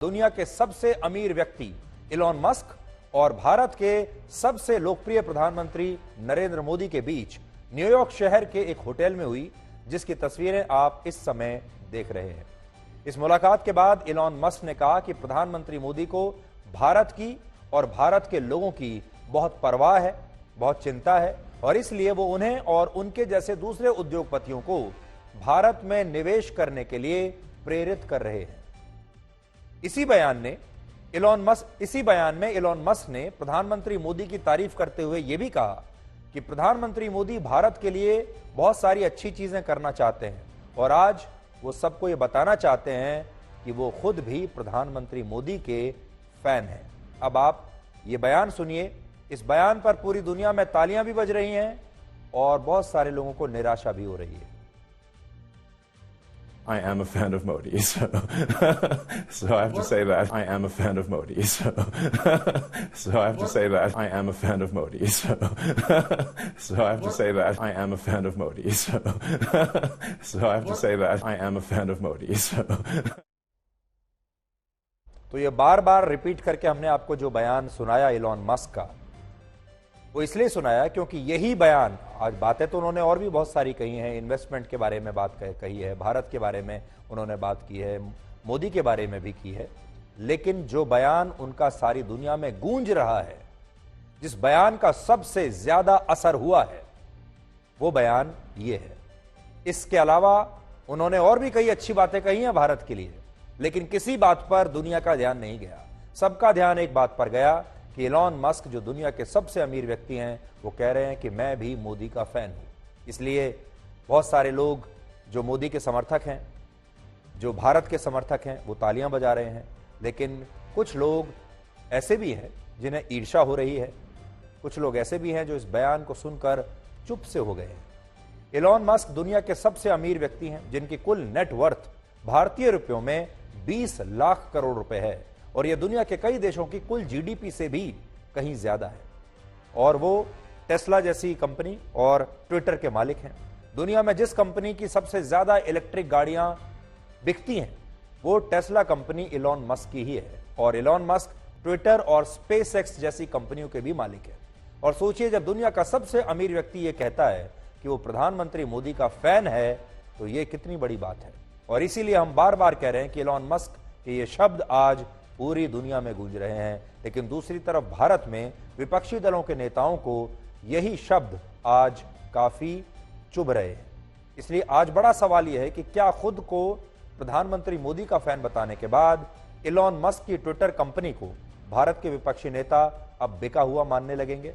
दुनिया के सबसे अमीर व्यक्ति इलॉन मस्क और भारत के सबसे लोकप्रिय प्रधानमंत्री नरेंद्र मोदी के बीच न्यूयॉर्क शहर के एक होटल में हुई, जिसकी तस्वीरें आप इस समय देख रहे हैं। इस मुलाकात के बाद इलॉन मस्क ने कहा कि प्रधानमंत्री मोदी को भारत की और भारत के लोगों की बहुत परवाह है, बहुत चिंता है और इसलिए वो उन्हें और उनके जैसे दूसरे उद्योगपतियों को भारत में निवेश करने के लिए प्रेरित कर रहे हैं। इसी बयान में इलॉन मस्क ने प्रधानमंत्री मोदी की तारीफ करते हुए यह भी कहा कि प्रधानमंत्री मोदी भारत के लिए बहुत सारी अच्छी चीजें करना चाहते हैं और आज वो सबको ये बताना चाहते हैं कि वो खुद भी प्रधानमंत्री मोदी के फैन हैं। अब आप ये बयान सुनिए। इस बयान पर पूरी दुनिया में तालियां भी बज रही हैं और बहुत सारे लोगों को निराशा भी हो रही है। I am a fan of Modi, so I have to say that I am a fan of Modi, so I have to say that I am a fan of Modi, so I have to say that I am a fan of Modi, so I have to say that I am a fan of Modi, so तो ये बार बार repeat करके हमने आपको जो बयान सुनाया Elon Musk का, वो इसलिए सुनाया क्योंकि यही बयान, आज बातें तो उन्होंने और भी बहुत सारी कही हैं, इन्वेस्टमेंट के बारे में बात कही है, भारत के बारे में उन्होंने बात की है, मोदी के बारे में भी की है, लेकिन जो बयान उनका सारी दुनिया में गूंज रहा है, जिस बयान का सबसे ज्यादा असर हुआ है, वो बयान ये है। इसके अलावा उन्होंने और भी कई अच्छी बातें कही हैं भारत के लिए, लेकिन किसी बात पर दुनिया का ध्यान नहीं गया। सबका ध्यान एक बात पर गया कि इलॉन मस्क जो दुनिया के सबसे अमीर व्यक्ति हैं, वो कह रहे हैं कि मैं भी मोदी का फैन हूं। इसलिए बहुत सारे लोग जो मोदी के समर्थक हैं, जो भारत के समर्थक हैं, वो तालियां बजा रहे हैं, लेकिन कुछ लोग ऐसे भी हैं जिन्हें ईर्ष्या हो रही है, कुछ लोग ऐसे भी हैं जो इस बयान को सुनकर चुप से हो गए हैं। इलॉन मस्क दुनिया के सबसे अमीर व्यक्ति हैं, जिनकी कुल नेटवर्थ भारतीय रुपयों में 20 लाख करोड़ रुपए है और यह दुनिया के कई देशों की कुल जीडीपी से भी कहीं ज्यादा है। और वो टेस्ला जैसी कंपनी और ट्विटर के मालिक हैं। दुनिया में जिस कंपनी की सबसे ज्यादा इलेक्ट्रिक गाड़ियां बिकती हैं, वो टेस्ला कंपनी इलॉन मस्क की ही है और इलॉन मस्क ट्विटर और स्पेसएक्स जैसी कंपनियों के भी मालिक है। और सोचिए, जब दुनिया का सबसे अमीर व्यक्ति ये कहता है कि वो प्रधानमंत्री मोदी का फैन है, तो ये कितनी बड़ी बात है। और इसीलिए हम बार बार कह रहे हैं कि इलॉन मस्क के ये शब्द आज पूरी दुनिया में गूंज रहे हैं, लेकिन दूसरी तरफ भारत में विपक्षी दलों के नेताओं को यही शब्द आज काफी चुभ रहे हैं। इसलिए आज बड़ा सवाल यह है कि क्या खुद को प्रधानमंत्री मोदी का फैन बताने के बाद इलॉन मस्क की ट्विटर कंपनी को भारत के विपक्षी नेता अब बिका हुआ मानने लगेंगे।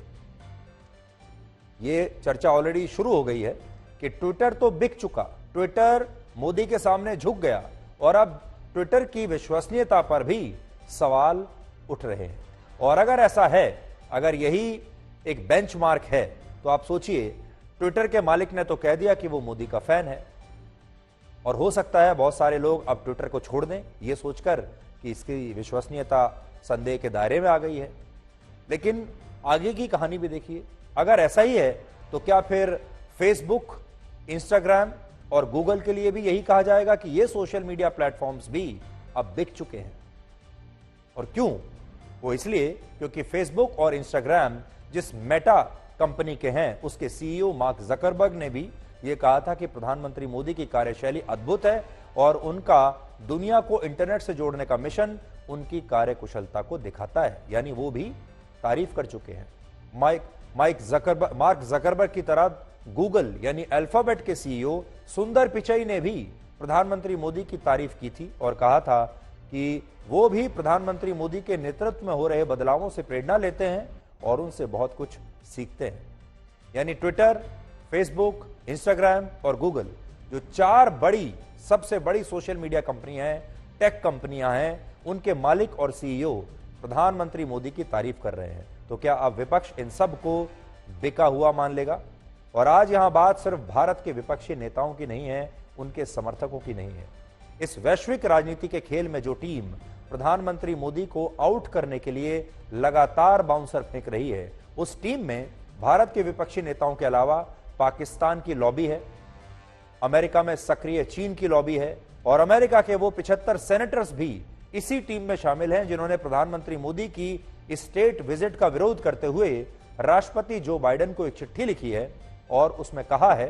ये चर्चा ऑलरेडी शुरू हो गई है कि ट्विटर तो बिक चुका, ट्विटर मोदी के सामने झुक गया और अब ट्विटर की विश्वसनीयता पर भी सवाल उठ रहे हैं। और अगर ऐसा है, अगर यही एक बेंचमार्क है, तो आप सोचिए, ट्विटर के मालिक ने तो कह दिया कि वो मोदी का फैन है और हो सकता है बहुत सारे लोग अब ट्विटर को छोड़ दें, ये सोचकर कि इसकी विश्वसनीयता संदेह के दायरे में आ गई है। लेकिन आगे की कहानी भी देखिए, अगर ऐसा ही है तो क्या फिर फेसबुक, इंस्टाग्राम और गूगल के लिए भी यही कहा जाएगा कि ये सोशल मीडिया प्लेटफॉर्म्स भी अब बिक चुके हैं? और क्यों? वो इसलिए क्योंकि फेसबुक और इंस्टाग्राम जिस मेटा कंपनी के हैं, उसके सीईओ मार्क जकरबर्ग ने भी ये कहा था कि प्रधानमंत्री मोदी की कार्यशैली अद्भुत है और उनका दुनिया को इंटरनेट से जोड़ने का मिशन उनकी कार्यकुशलता को दिखाता है। यानी वो भी तारीफ कर चुके हैं। मार्क जकरबर्ग की तरह गूगल यानी अल्फाबेट के सीईओ सुंदर पिचई ने भी प्रधानमंत्री मोदी की तारीफ की थी और कहा था कि वो भी प्रधानमंत्री मोदी के नेतृत्व में हो रहे बदलावों से प्रेरणा लेते हैं और उनसे बहुत कुछ सीखते हैं। यानी ट्विटर, फेसबुक, इंस्टाग्राम और गूगल जो चार सबसे बड़ी सोशल मीडिया कंपनियां हैं, टेक कंपनियां हैं, उनके मालिक और सीईओ प्रधानमंत्री मोदी की तारीफ कर रहे हैं। तो क्या अब विपक्ष इन सब को बिका हुआ मान लेगा? और आज यहां बात सिर्फ भारत के विपक्षी नेताओं की नहीं है, उनके समर्थकों की नहीं है। इस वैश्विक राजनीति के खेल में जो टीम प्रधानमंत्री मोदी को आउट करने के लिए लगातार बाउंसर फेंक रही है, उस टीम में भारत के विपक्षी नेताओं के अलावा पाकिस्तान की लॉबी है, अमेरिका में सक्रिय चीन की लॉबी है और अमेरिका के वो 75 सेनेटर्स भी इसी टीम में शामिल हैं जिन्होंने प्रधानमंत्री मोदी की स्टेट विजिट का विरोध करते हुए राष्ट्रपति जो बाइडेन को एक चिट्ठी लिखी है और उसमें कहा है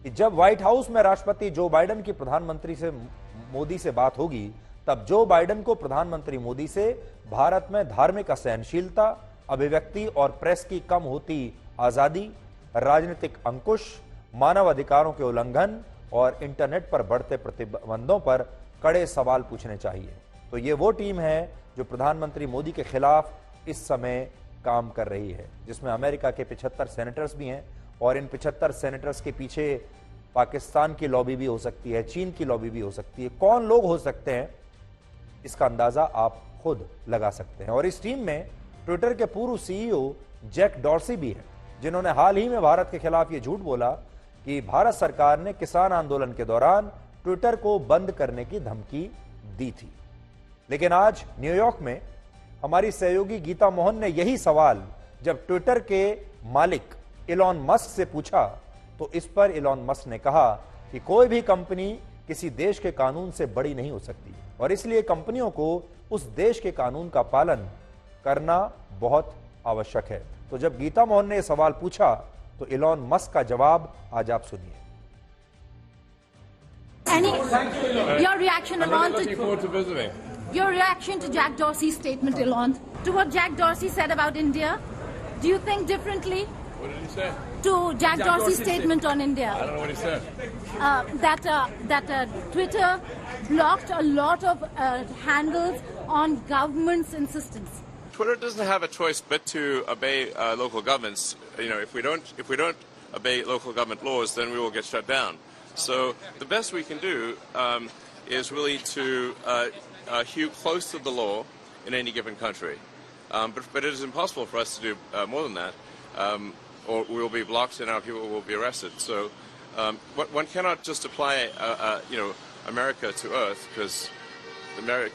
कि जब व्हाइट हाउस में राष्ट्रपति जो बाइडेन की प्रधानमंत्री से मोदी से बात होगी, तब जो बाइडेन को प्रधानमंत्री मोदी से भारत में धार्मिक असहनशीलता, अभिव्यक्ति और प्रेस की कम होती आजादी, राजनीतिक अंकुश, मानव अधिकारों के उल्लंघन और इंटरनेट पर बढ़ते प्रतिबंधों पर कड़े सवाल पूछने चाहिए। तो ये वो टीम है जो प्रधानमंत्री मोदी के खिलाफ इस समय काम कर रही है, जिसमें अमेरिका के 75 सेनेटर्स भी हैं और इन 75 सेनेटर्स के पीछे पाकिस्तान की लॉबी भी हो सकती है, चीन की लॉबी भी हो सकती है। कौन लोग हो सकते हैं इसका अंदाजा आप खुद लगा सकते हैं। और इस टीम में ट्विटर के पूर्व सीईओ जैक डॉर्सी भी हैं, जिन्होंने हाल ही में भारत के खिलाफ यह झूठ बोला कि भारत सरकार ने किसान आंदोलन के दौरान ट्विटर को बंद करने की धमकी दी थी। लेकिन आज न्यूयॉर्क में हमारी सहयोगी गीता मोहन ने यही सवाल जब ट्विटर के मालिक इलॉन मस्क से पूछा, तो इस पर इलॉन मस्क ने कहा कि कोई भी कंपनी किसी देश के कानून से बड़ी नहीं हो सकती और इसलिए कंपनियों को उस देश के कानून का पालन करना बहुत आवश्यक है। तो जब गीता मोहन ने यह सवाल पूछा तो इलॉन मस्क का जवाब आज आप सुनिए। Your reaction, Elon, Looking forward to visiting. your reaction to Jack Dorsey's statement, Elon, to what Jack Dorsey said about India. Do you think differently What did he say? to Jack Dorsey's statement on I India? don't know what he said. That Twitter blocked a lot of handles on government's insistence. Twitter doesn't have a choice but to obey local governments. You know, if we don't obey local government laws, then we will get shut down. So the best we can do is really to hew close to the law in any given country. But it is impossible for us to do more than that, or we will be blocked and our people will be arrested. So one cannot just apply, America to Earth, because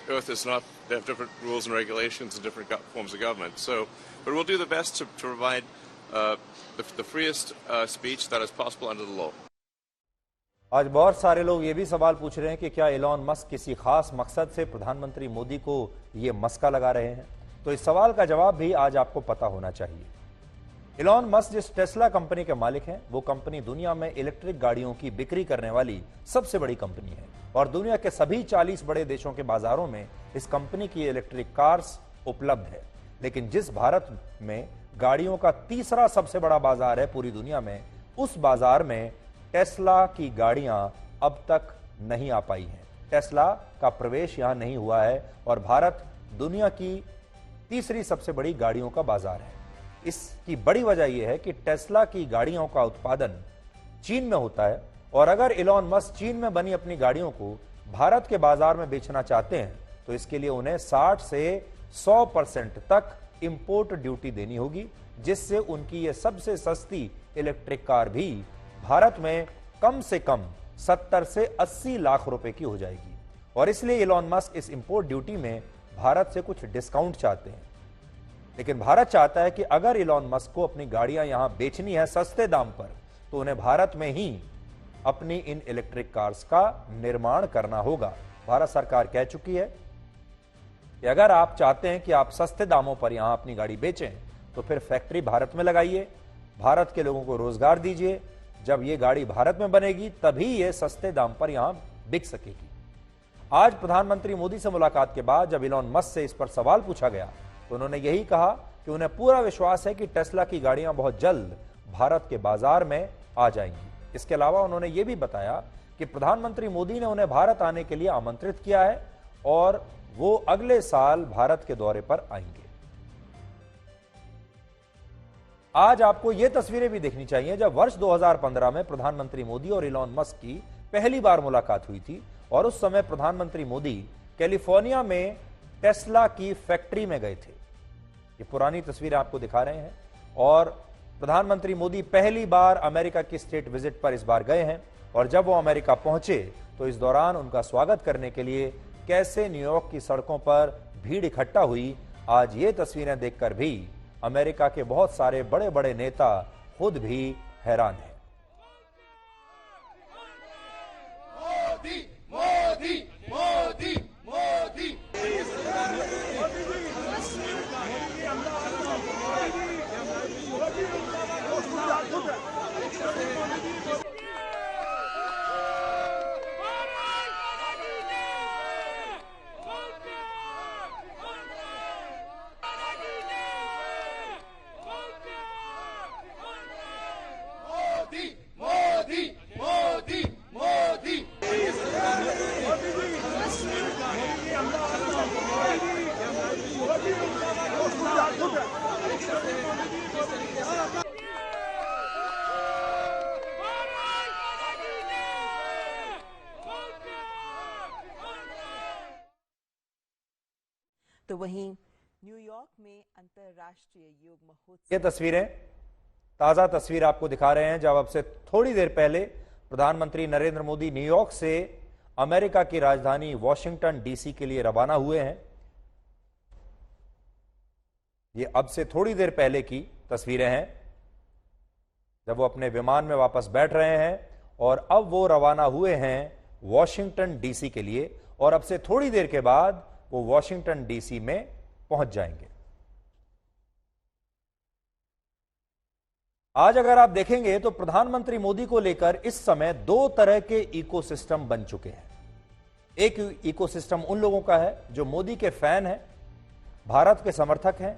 Earth is not. They have different rules and regulations and different forms of government. So, but we'll do the best to provide the freest speech that is possible under the law. आज बहुत सारे लोग ये भी सवाल पूछ रहे हैं कि क्या इलॉन मस्क किसी खास मकसद से प्रधानमंत्री मोदी को ये मस्का लगा रहे हैं। तो इस सवाल का जवाब भी आज आपको पता होना चाहिए। इलॉन मस्क जिस टेस्ला कंपनी के मालिक हैं, वो कंपनी दुनिया में इलेक्ट्रिक गाड़ियों की बिक्री करने वाली सबसे बड़ी कंपनी है और दुनिया के सभी 40 बड़े देशों के बाजारों में इस कंपनी की इलेक्ट्रिक कार्स उपलब्ध है। लेकिन जिस भारत में गाड़ियों का तीसरा सबसे बड़ा बाजार है पूरी दुनिया में, उस बाजार में टेस्ला की गाड़ियां अब तक नहीं आ पाई हैं। टेस्ला का प्रवेश यहां नहीं हुआ है और भारत दुनिया की तीसरी सबसे बड़ी गाड़ियों का बाजार है। इसकी बड़ी वजह यह है कि टेस्ला की गाड़ियों का उत्पादन चीन में होता है और अगर इलॉन मस्क चीन में बनी अपनी गाड़ियों को भारत के बाजार में बेचना चाहते हैं तो इसके लिए उन्हें 60 से 100% तक इंपोर्ट ड्यूटी देनी होगी, जिससे उनकी यह सबसे सस्ती इलेक्ट्रिक कार भी भारत में कम से कम 70 से 80 लाख रुपए की हो जाएगी। और इसलिए इलॉन मस्क इस इंपोर्ट ड्यूटी में भारत से कुछ डिस्काउंट चाहते हैं। लेकिन भारत चाहता है कि अगर इलॉन मस्क को अपनी गाड़ियां यहां बेचनी है सस्ते दाम पर, तो उन्हें भारत में ही अपनी इन इलेक्ट्रिक कार्स का निर्माण करना होगा। भारत सरकार कह चुकी है कि अगर आप चाहते हैं कि आप सस्ते दामों पर यहां अपनी गाड़ी बेचें, तो फिर फैक्ट्री भारत में लगाइए, भारत के लोगों को रोजगार दीजिए। जब ये गाड़ी भारत में बनेगी तभी ये सस्ते दाम पर यहां बिक सकेगी। आज प्रधानमंत्री मोदी से मुलाकात के बाद जब इलॉन मस्क से इस पर सवाल पूछा गया तो उन्होंने यही कहा कि उन्हें पूरा विश्वास है कि टेस्ला की गाड़ियां बहुत जल्द भारत के बाजार में आ जाएंगी। इसके अलावा उन्होंने यह भी बताया कि प्रधानमंत्री मोदी ने उन्हें भारत आने के लिए आमंत्रित किया है और वो अगले साल भारत के दौरे पर आएंगे। आज आपको यह तस्वीरें भी देखनी चाहिए जब वर्ष 2015 में प्रधानमंत्री मोदी और इलॉन मस्क की पहली बार मुलाकात हुई थी और उस समय प्रधानमंत्री मोदी कैलिफोर्निया में टेस्ला की फैक्ट्री में गए थे। ये पुरानी तस्वीरें आपको दिखा रहे हैं और प्रधानमंत्री मोदी पहली बार अमेरिका की स्टेट विजिट पर इस बार गए हैं और जब वो अमेरिका पहुंचे तो इस दौरान उनका स्वागत करने के लिए कैसे न्यूयॉर्क की सड़कों पर भीड़ इकट्ठा हुई, आज ये तस्वीरें देखकर भी अमेरिका के बहुत सारे बड़े बड़े नेता खुद भी हैरान हैं। मोदी मोदी मोदी मोदी तो वहीं न्यूयॉर्क में अंतर्राष्ट्रीय योग महोत्सव। ये तस्वीरें, ताजा तस्वीर आपको दिखा रहे हैं जब अब से थोड़ी देर पहले प्रधानमंत्री नरेंद्र मोदी न्यूयॉर्क से अमेरिका की राजधानी वॉशिंगटन डीसी के लिए रवाना हुए हैं। ये अब से थोड़ी देर पहले की तस्वीरें हैं जब वो अपने विमान में वापस बैठ रहे हैं और अब वो रवाना हुए हैं वॉशिंगटन डीसी के लिए और अब से थोड़ी देर के बाद वो वॉशिंगटन डीसी में पहुंच जाएंगे। आज अगर आप देखेंगे तो प्रधानमंत्री मोदी को लेकर इस समय दो तरह के इकोसिस्टम बन चुके हैं। एक इकोसिस्टम उन लोगों का है जो मोदी के फैन हैं, भारत के समर्थक हैं,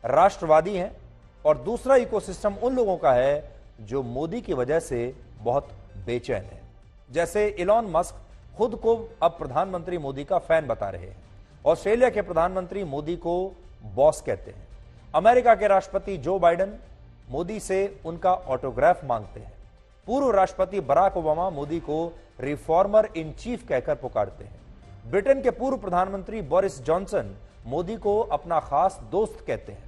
राष्ट्रवादी हैं, और दूसरा इकोसिस्टम उन लोगों का है जो मोदी की वजह से बहुत बेचैन है। जैसे इलॉन मस्क खुद को अब प्रधानमंत्री मोदी का फैन बता रहे हैं। ऑस्ट्रेलिया के प्रधानमंत्री मोदी को बॉस कहते हैं। अमेरिका के राष्ट्रपति जो बाइडेन मोदी से उनका ऑटोग्राफ मांगते हैं। पूर्व राष्ट्रपति बराक ओबामा मोदी को रिफॉर्मर इन चीफ कहकर पुकारते हैं। ब्रिटेन के पूर्व प्रधानमंत्री बोरिस जॉनसन मोदी को अपना खास दोस्त कहते हैं।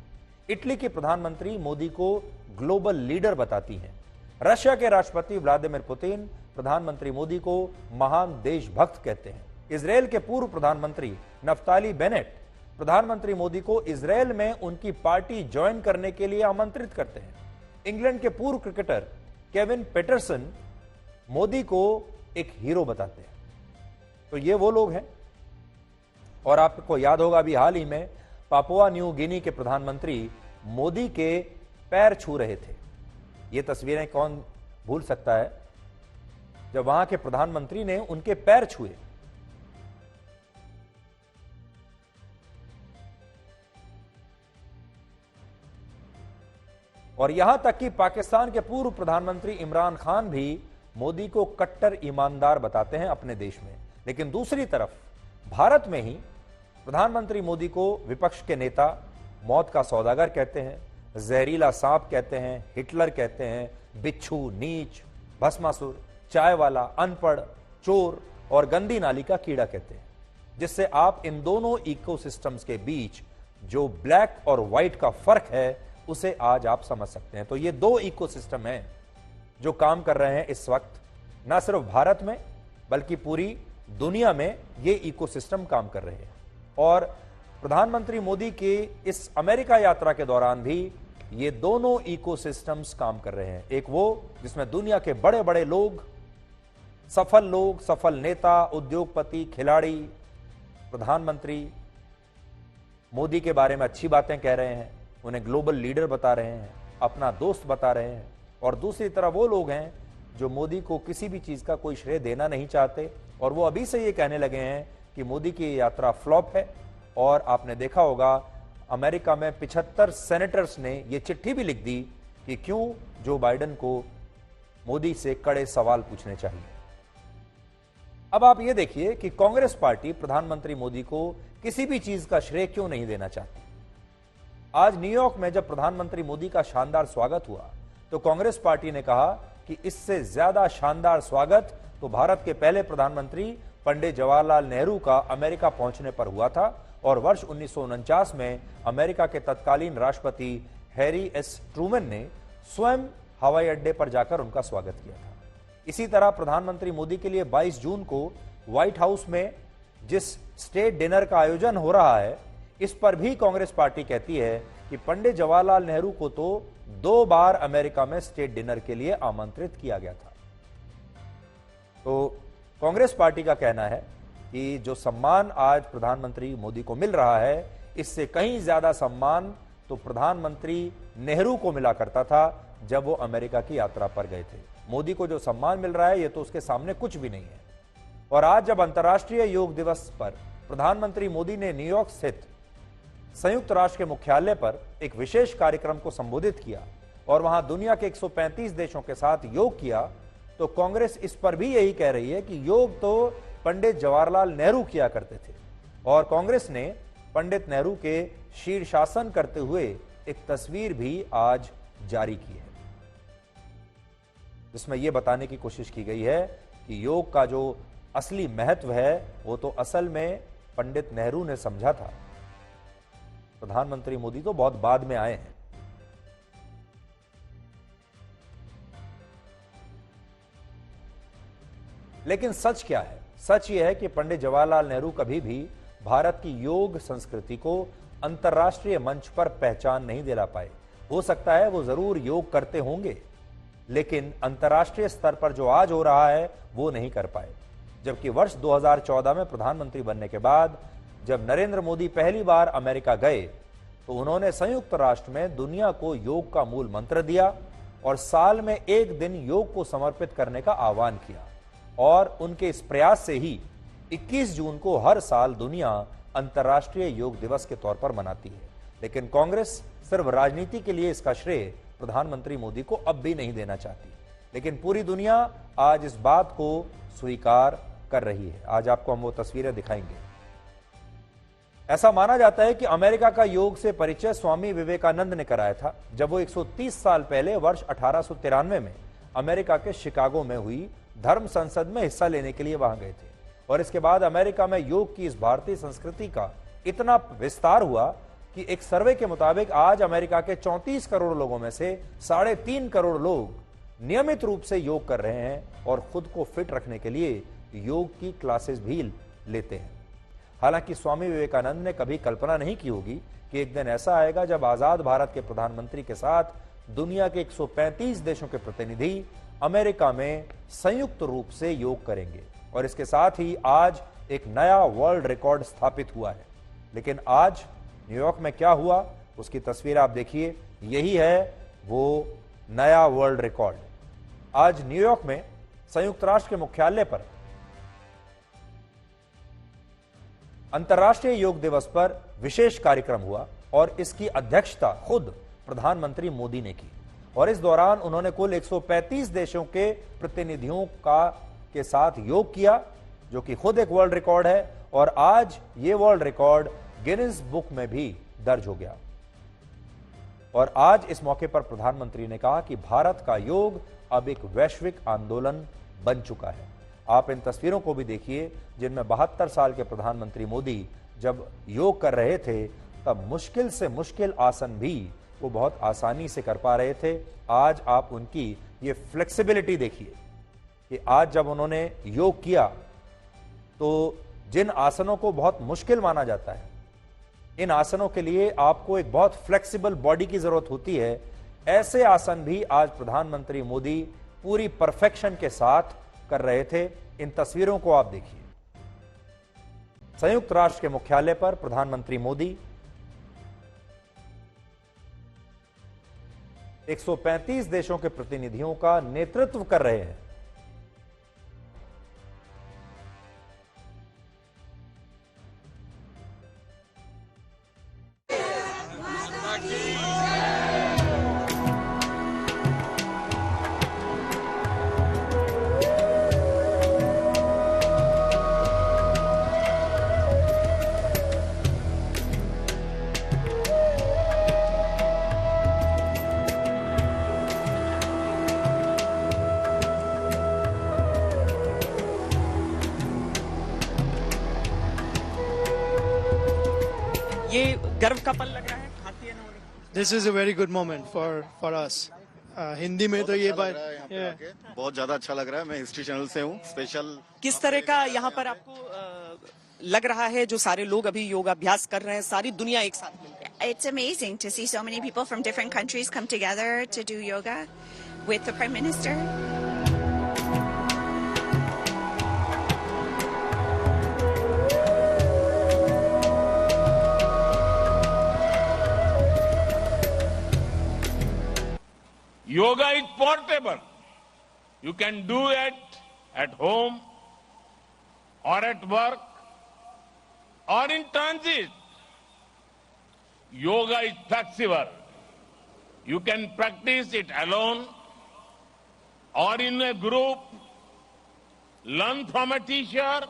इटली की प्रधानमंत्री मोदी को ग्लोबल लीडर बताती हैं। रशिया के राष्ट्रपति व्लादिमीर पुतिन प्रधानमंत्री मोदी को महान देशभक्त कहते हैं। इजरायल के पूर्व प्रधानमंत्री नफ्ताली बेनेट प्रधानमंत्री मोदी को इजरायल में उनकी पार्टी ज्वाइन करने के लिए आमंत्रित करते हैं। इंग्लैंड के पूर्व क्रिकेटर केविन पीटरसन मोदी को एक हीरो बताते हैं। तो ये वो लोग हैं। और आपको याद होगा अभी हाल ही में पापुआ न्यू गिनी के प्रधानमंत्री मोदी के पैर छू रहे थे। ये तस्वीरें कौन भूल सकता है जब वहां के प्रधानमंत्री ने उनके पैर छुए। और यहां तक कि पाकिस्तान के पूर्व प्रधानमंत्री इमरान खान भी मोदी को कट्टर ईमानदार बताते हैं अपने देश में। लेकिन दूसरी तरफ भारत में ही प्रधानमंत्री मोदी को विपक्ष के नेता मौत का सौदागर कहते हैं, जहरीला सांप कहते हैं, हिटलर कहते हैं, बिच्छू, नीच, भस्मासुर, चाय वाला, अनपढ़, चोर और गंदी नाली का कीड़ा कहते हैं। जिससे आप इन दोनों इकोसिस्टम्स के बीच जो ब्लैक और व्हाइट का फर्क है उसे आज आप समझ सकते हैं। तो ये दो इकोसिस्टम हैं जो काम कर रहे हैं इस वक्त, ना सिर्फ भारत में बल्कि पूरी दुनिया में ये इकोसिस्टम काम कर रहे हैं। और प्रधानमंत्री मोदी की इस अमेरिका यात्रा के दौरान भी ये दोनों इकोसिस्टम्स काम कर रहे हैं। एक वो जिसमें दुनिया के बड़े बड़े लोग, सफल नेता, उद्योगपति, खिलाड़ी प्रधानमंत्री मोदी के बारे में अच्छी बातें कह रहे हैं, उन्हें ग्लोबल लीडर बता रहे हैं, अपना दोस्त बता रहे हैं। और दूसरी तरफ वो लोग हैं जो मोदी को किसी भी चीज का कोई श्रेय देना नहीं चाहते और वो अभी से ये कहने लगे हैं कि मोदी की यात्रा फ्लॉप है। और आपने देखा होगा अमेरिका में 75 सेनेटर्स ने ये चिट्ठी भी लिख दी कि क्यों जो बाइडेन को मोदी से कड़े सवाल पूछने चाहिए। अब आप ये देखिए कि कांग्रेस पार्टी प्रधानमंत्री मोदी को किसी भी चीज का श्रेय क्यों नहीं देना चाहती। आज न्यूयॉर्क में जब प्रधानमंत्री मोदी का शानदार स्वागत हुआ तो कांग्रेस पार्टी ने कहा कि इससे ज्यादा शानदार स्वागत तो भारत के पहले प्रधानमंत्री पंडित जवाहरलाल नेहरू का अमेरिका पहुंचने पर हुआ था। और वर्ष 1949 में अमेरिका के तत्कालीन राष्ट्रपति हैरी एस ट्रूमैन ने स्वयं हवाई अड्डे पर जाकर उनका स्वागत किया था। इसी तरह प्रधानमंत्री मोदी के लिए 22 जून को व्हाइट हाउस में जिस स्टेट डिनर का आयोजन हो रहा है, इस पर भी कांग्रेस पार्टी कहती है कि पंडित जवाहरलाल नेहरू को तो 2 बार अमेरिका में स्टेट डिनर के लिए आमंत्रित किया गया था। तो कांग्रेस पार्टी का कहना है कि जो सम्मान आज प्रधानमंत्री मोदी को मिल रहा है, इससे कहीं ज्यादा सम्मान तो प्रधानमंत्री नेहरू को मिला करता था जब वो अमेरिका की यात्रा पर गए थे। मोदी को जो सम्मान मिल रहा है ये तो उसके सामने कुछ भी नहीं है। और आज जब अंतर्राष्ट्रीय योग दिवस पर प्रधानमंत्री मोदी ने न्यूयॉर्क स्थित संयुक्त राष्ट्र के मुख्यालय पर एक विशेष कार्यक्रम को संबोधित किया और वहां दुनिया के 135 देशों के साथ योग किया, तो कांग्रेस इस पर भी यही कह रही है कि योग तो पंडित जवाहरलाल नेहरू किया करते थे। और कांग्रेस ने पंडित नेहरू के शीर्षासन करते हुए एक तस्वीर भी आज जारी की है जिसमें यह बताने की कोशिश की गई है कि योग का जो असली महत्व है वो तो असल में पंडित नेहरू ने समझा था। प्रधानमंत्री मोदी तो बहुत बाद में आए हैं। लेकिन सच क्या है? सच यह है कि पंडित जवाहरलाल नेहरू कभी भी भारत की योग संस्कृति को अंतर्राष्ट्रीय मंच पर पहचान नहीं दिला पाए। हो सकता है वो जरूर योग करते होंगे, लेकिन अंतर्राष्ट्रीय स्तर पर जो आज हो रहा है वो नहीं कर पाए। जबकि वर्ष 2014 में प्रधानमंत्री बनने के बाद जब नरेंद्र मोदी पहली बार अमेरिका गए तो उन्होंने संयुक्त राष्ट्र में दुनिया को योग का मूल मंत्र दिया और साल में एक दिन योग को समर्पित करने का आह्वान किया। और उनके इस प्रयास से ही 21 जून को हर साल दुनिया अंतर्राष्ट्रीय योग दिवस के तौर पर मनाती है। लेकिन कांग्रेस सिर्फ राजनीति के लिए इसका श्रेय प्रधानमंत्री मोदी को अब भी नहीं देना चाहती। लेकिन पूरी दुनिया आज इस बात को स्वीकार कर रही है। आज आपको हम वो तस्वीरें दिखाएंगे। ऐसा माना जाता है कि अमेरिका का योग से परिचय स्वामी विवेकानंद ने कराया था, जब वो 130 साल पहले वर्ष 1893 में अमेरिका के शिकागो में हुई धर्म संसद में हिस्सा लेने के लिए वहां गए थे। और इसके बाद अमेरिका में योग की इस भारतीय संस्कृति का इतना विस्तार हुआ कि एक सर्वे के मुताबिक आज अमेरिका के 34 करोड़ लोगों में से 3.5 करोड़ लोग नियमित रूप से योग कर रहे हैं और खुद को फिट रखने के लिए योग की क्लासेस भी लेते हैं। हालांकि स्वामी विवेकानंद ने कभी कल्पना नहीं की होगी कि एक दिन ऐसा आएगा जब आजाद भारत के प्रधानमंत्री के साथ दुनिया के 135 देशों के प्रतिनिधि अमेरिका में संयुक्त रूप से योग करेंगे। और इसके साथ ही आज एक नया वर्ल्ड रिकॉर्ड स्थापित हुआ है। लेकिन आज न्यूयॉर्क में क्या हुआ उसकी तस्वीर आप देखिए। यही है वो नया वर्ल्ड रिकॉर्ड। आज न्यूयॉर्क में संयुक्त राष्ट्र के मुख्यालय पर अंतर्राष्ट्रीय योग दिवस पर विशेष कार्यक्रम हुआ और इसकी अध्यक्षता खुद प्रधानमंत्री मोदी ने की। और इस दौरान उन्होंने कुल 135 देशों के प्रतिनिधियों के साथ योग किया, जो कि खुद एक वर्ल्ड रिकॉर्ड है। और आज ये वर्ल्ड रिकॉर्ड गिनीज बुक में भी दर्ज हो गया। और आज इस मौके पर प्रधानमंत्री ने कहा कि भारत का योग अब एक वैश्विक आंदोलन बन चुका है। आप इन तस्वीरों को भी देखिए जिनमें 72 साल के प्रधानमंत्री मोदी जब योग कर रहे थे तब मुश्किल से मुश्किल आसन भी वो बहुत आसानी से कर पा रहे थे। आज आप उनकी ये फ्लेक्सिबिलिटी देखिए कि आज जब उन्होंने योग किया तो जिन आसनों को बहुत मुश्किल माना जाता है, इन आसनों के लिए आपको एक बहुत फ्लेक्सिबल बॉडी की जरूरत होती है। ऐसे आसन भी आज प्रधानमंत्री मोदी पूरी परफेक्शन के साथ कर रहे थे। इन तस्वीरों को आप देखिए। संयुक्त राष्ट्र के मुख्यालय पर प्रधानमंत्री मोदी 135 देशों के प्रतिनिधियों का नेतृत्व कर रहे हैं। ये गर्व का पल लग रहा है भारतीय होने। This is a very good moment for us. Hindi में तो ये बात बहुत ज्यादा अच्छा लग रहा है। मैं हिस्ट्री चैनल से हूँ स्पेशल। किस तरह का यहाँ पर आपको लग रहा है जो सारे लोग अभी योगाभ्यास कर रहे हैं, सारी दुनिया एक साथ मिलकर? It's amazing to see so many people from different countries come together to do yoga with the Prime Minister. Yoga is portable. You can do it at home or at work or in transit. Yoga is flexible. You can practice it alone or in a group, learn from a teacher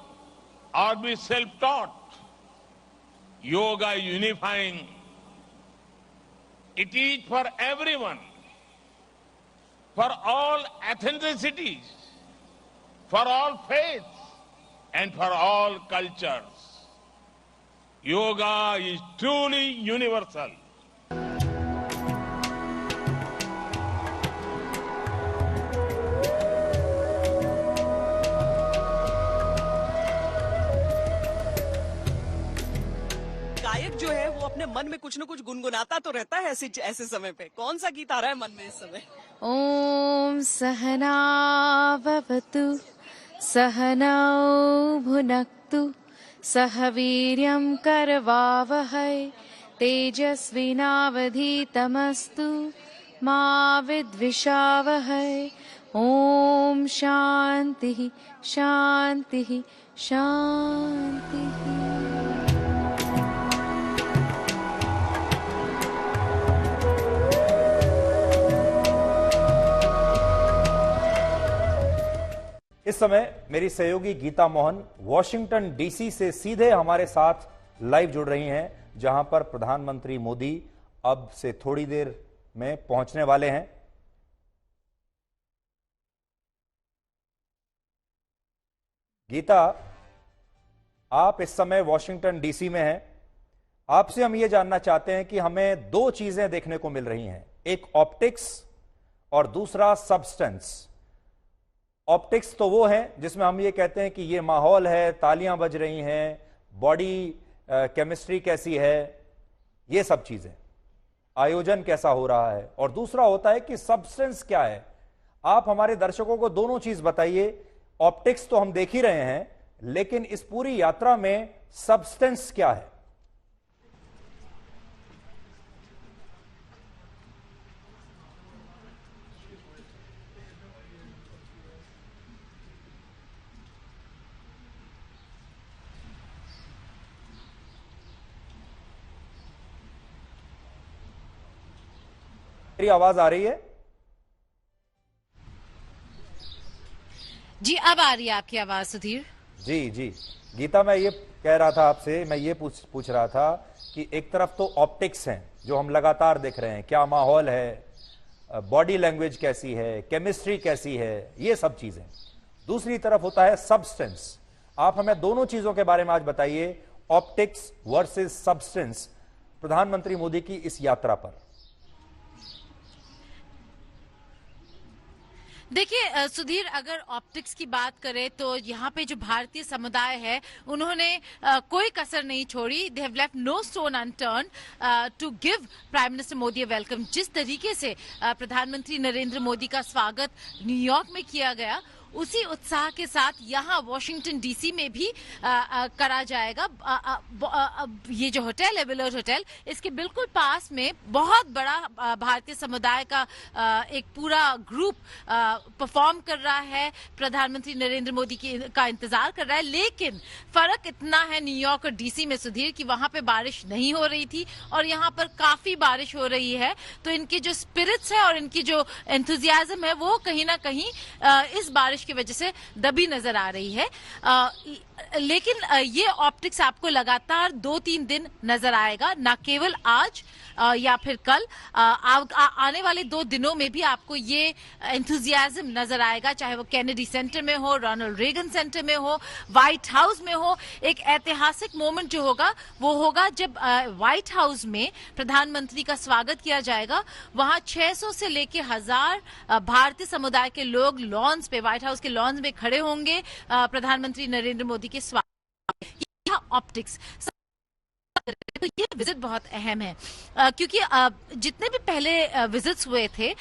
or be self-taught. Yoga is unifying. It is for everyone. For all ethnicities, for all faiths, and for all cultures. Yoga is truly universal. गायक जो है वो अपने मन में कुछ न कुछ गुनगुनाता तो रहता है ऐसे समय पे। कौन सा गीत आ रहा है मन में इस समय? ओम सहना भवतु सहनौ भुनक्तु सह वीर्यं करवावहै तेजस्विनावधीतमस्तु मा विद्विषावहै। ओम शांति शांति शांति। इस समय मेरी सहयोगी गीता मोहन वॉशिंगटन डीसी से सीधे हमारे साथ लाइव जुड़ रही हैं, जहां पर प्रधानमंत्री मोदी अब से थोड़ी देर में पहुंचने वाले हैं। गीता, आप इस समय वॉशिंगटन डीसी में हैं। आपसे हम ये जानना चाहते हैं कि हमें दो चीजें देखने को मिल रही हैं, एक ऑप्टिक्स और दूसरा सब्सटेंस। ऑप्टिक्स तो वो है जिसमें हम ये कहते हैं कि ये माहौल है, तालियां बज रही हैं, बॉडी केमिस्ट्री कैसी है, ये सब चीजें, आयोजन कैसा हो रहा है। और दूसरा होता है कि सब्सटेंस क्या है। आप हमारे दर्शकों को दोनों चीज बताइए। ऑप्टिक्स तो हम देख ही रहे हैं, लेकिन इस पूरी यात्रा में सब्सटेंस क्या है? मेरी आवाज आ रही है? जी अब आ रही है आपकी आवाज सुधीर। जी जी गीता, मैं ये कह रहा था आपसे, मैं ये पूछ रहा था कि एक तरफ तो ऑप्टिक्स हैं जो हम लगातार देख रहे हैं, क्या माहौल है, बॉडी लैंग्वेज कैसी है, केमिस्ट्री कैसी है, ये सब चीजें। दूसरी तरफ होता है सब्सटेंस। आप हमें दोनों चीजों के बारे में आज बताइए, ऑप्टिक्स वर्सेस सब्सटेंस, प्रधानमंत्री मोदी की इस यात्रा पर। देखिए सुधीर, अगर ऑप्टिक्स की बात करें तो यहाँ पे जो भारतीय समुदाय है उन्होंने कोई कसर नहीं छोड़ी। They have left no stone unturn to give prime minister Modi a welcome. जिस तरीके से प्रधानमंत्री नरेंद्र मोदी का स्वागत न्यूयॉर्क में किया गया, उसी उत्साह के साथ यहाँ वॉशिंगटन डीसी में भी करा जाएगा। ये जो होटल है विलर्ड होटल, इसके बिल्कुल पास में बहुत बड़ा भारतीय समुदाय का एक पूरा ग्रुप परफॉर्म कर रहा है, प्रधानमंत्री नरेंद्र मोदी का इंतजार कर रहा है। लेकिन फर्क इतना है न्यूयॉर्क और डीसी में सुधीर कि वहां पे बारिश नहीं हो रही थी और यहाँ पर काफी बारिश हो रही है। तो इनके जो स्पिरिट्स है और इनकी जो एंथुजियाज्म है वो कहीं ना कहीं इस बारिश की वजह से दबी नजर आ रही है। लेकिन ये ऑप्टिक्स आपको लगातार 2-3 दिन नजर आएगा, ना केवल आज या फिर कल। आने वाले 2 दिनों में भी आपको ये एंथुजियाज्म नजर आएगा, चाहे वो कैनेडी सेंटर में हो, रोनाल्ड रेगन सेंटर में हो, व्हाइट हाउस में हो। एक ऐतिहासिक मोमेंट जो होगा वो होगा जब व्हाइट हाउस में प्रधानमंत्री का स्वागत किया जाएगा। वहां 600 से लेकर 1000 भारतीय समुदाय के लोग लॉन्स पे, व्हाइट हाउस के लॉन्स में खड़े होंगे प्रधानमंत्री नरेंद्र मोदी के स्वागत। यह ऑप्टिक्स तो ये विजिट बहुत अहम है क्योंकि जितने भी पहले विजिट्स हुए थे